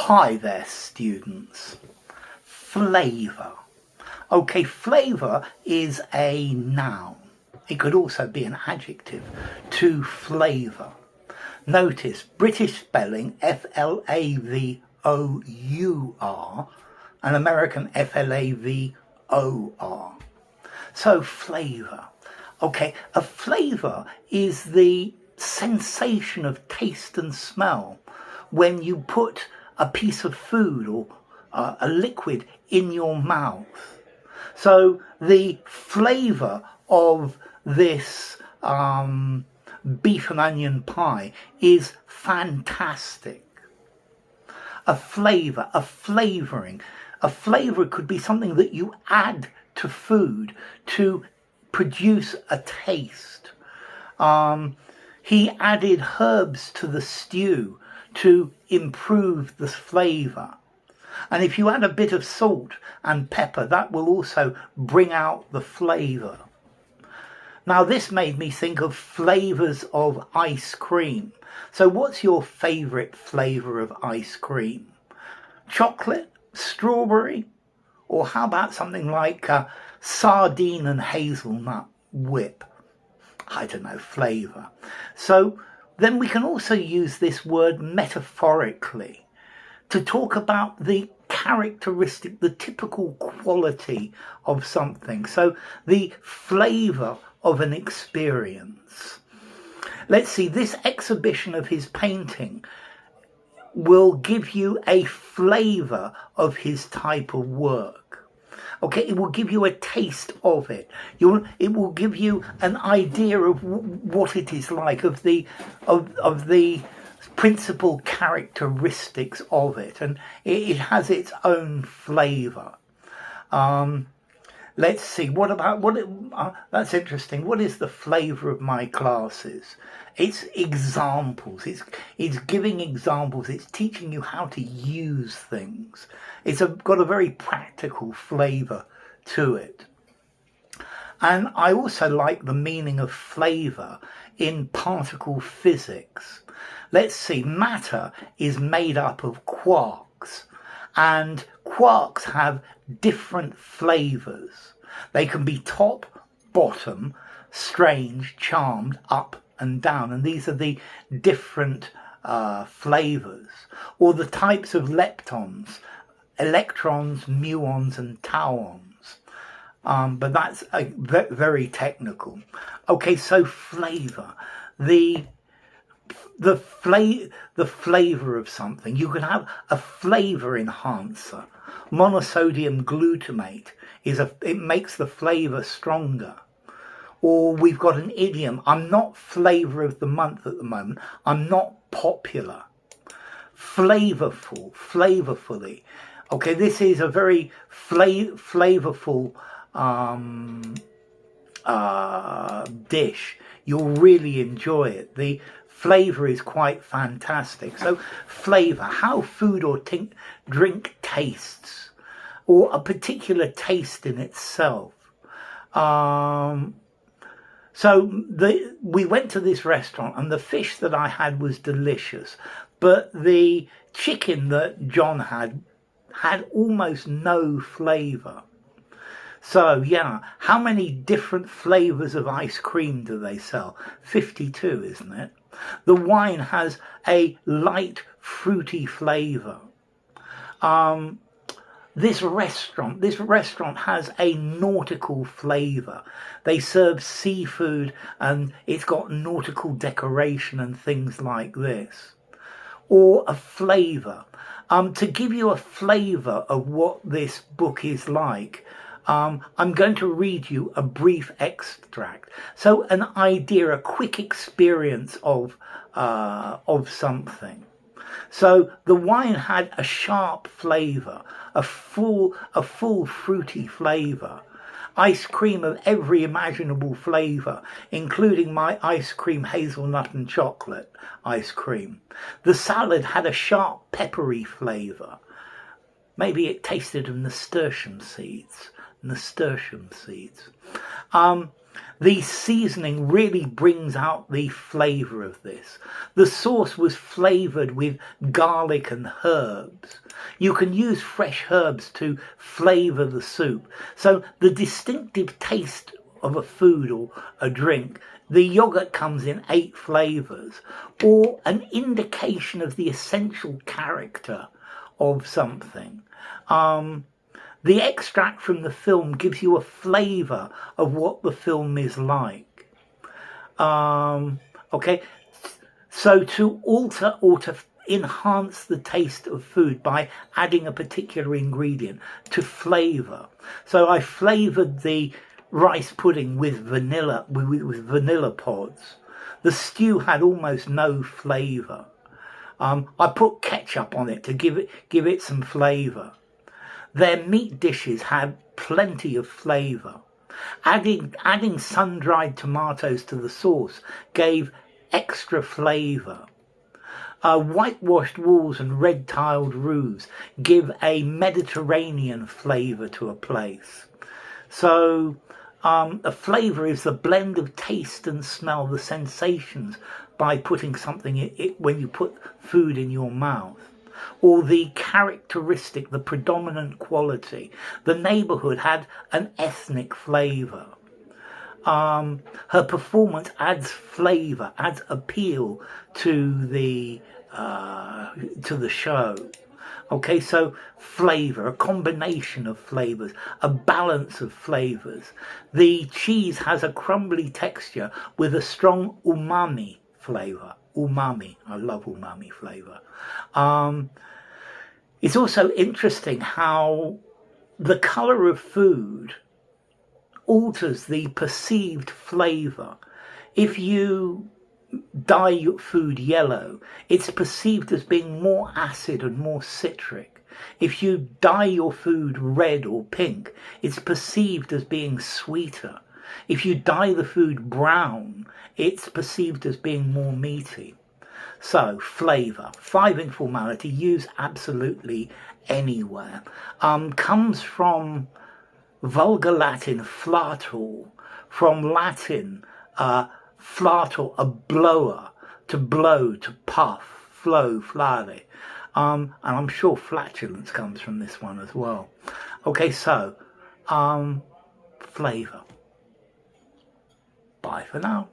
Hi there, students. Flavour. Okay, flavour is a noun. It could also be an adjective. To flavour. Notice British spelling F-L-A-V-O-U-R and American F-L-A-V-O-R. So flavour. Okay, a flavour is the sensation of taste and smell when you put a piece of food or a liquid in your mouth. So the flavour of this beef and onion pie is fantastic. A flavour, a flavouring. A flavour could be something that you add to food to produce a taste. He added herbs to the stew to improve the flavour. And if you add a bit of salt and pepper, that will also bring out the flavour. Now this made me think of flavours of ice cream. So what's your favourite flavour of ice cream? Chocolate? Strawberry? Or how about something like sardine and hazelnut whip? I don't know, flavour. So then we can also use this word metaphorically to talk about the characteristic, the typical quality of something. So the flavour of an experience. Let's see, this exhibition of his painting will give you a flavour of his type of work. Okay, it will give you a taste of it. It will give you an idea of what it is like, of the principal characteristics of it, and it has its own flavour. Let's see. What about that's interesting. What is the flavour of my classes? It's examples. It's giving examples. It's teaching you how to use things. It's got a very practical flavour to it. And I also like the meaning of flavour in particle physics. Let's see. Matter is made up of quarks, and quarks have different flavours. They can be top, bottom, strange, charmed, up and down, and these are the different flavours. Or the types of leptons, electrons, muons and tauons. But that's very technical. Okay, so flavour. The flavour of something. You can have a flavour enhancer. Monosodium glutamate it makes the flavour stronger. Or we've got an idiom. I'm not flavour of the month at the moment. I'm not popular. Flavourful, flavourfully. Okay, this is a very flavourful dish. You'll really enjoy it. The flavour is quite fantastic. So flavour, how food or drink tastes, or a particular taste in itself. So we went to this restaurant and the fish that I had was delicious, but the chicken that John had almost no flavour. So yeah, how many different flavours of ice cream do they sell? 52, isn't it? The wine has a light fruity flavour. This restaurant has a nautical flavour. They serve seafood and it's got nautical decoration and things like this. Or a flavour. To give you a flavour of what this book is like, I'm going to read you a brief extract. So an idea, a quick experience of something. So the wine had a sharp flavour, a full fruity flavour. Ice cream of every imaginable flavour, including my ice cream hazelnut and chocolate ice cream. The salad had a sharp peppery flavour. Maybe it tasted of nasturtium seeds. The seasoning really brings out the flavour of this. The sauce was flavoured with garlic and herbs. You can use fresh herbs to flavour the soup. So the distinctive taste of a food or a drink, the yogurt comes in 8 flavours, or an indication of the essential character of something. The extract from the film gives you a flavour of what the film is like. Okay, so to alter or to enhance the taste of food by adding a particular ingredient to flavour. So I flavoured the rice pudding with vanilla, with vanilla pods. The stew had almost no flavour. I put ketchup on it to give it some flavour. Their meat dishes had plenty of flavour. Adding sun-dried tomatoes to the sauce gave extra flavour. Whitewashed walls and red-tiled roofs give a Mediterranean flavour to a place. So a flavour is the blend of taste and smell, the sensations by putting something when you put food in your mouth. Or the characteristic, the predominant quality. The neighbourhood had an ethnic flavour. Her performance adds flavour, adds appeal to the show. Okay, so flavour, a combination of flavours, a balance of flavours. The cheese has a crumbly texture with a strong umami flavour. Umami, I love umami flavour. It's also interesting how the colour of food alters the perceived flavour. If you dye your food yellow, it's perceived as being more acid and more citric. If you dye your food red or pink, it's perceived as being sweeter. If you dye the food brown, it's perceived as being more meaty. So, flavour, 5 informality, used absolutely anywhere. Comes from Vulgar Latin flator, from Latin flator, a blower, to blow, to puff, flow, flare. And I'm sure flatulence comes from this one as well. Okay, so, flavour. Bye for now.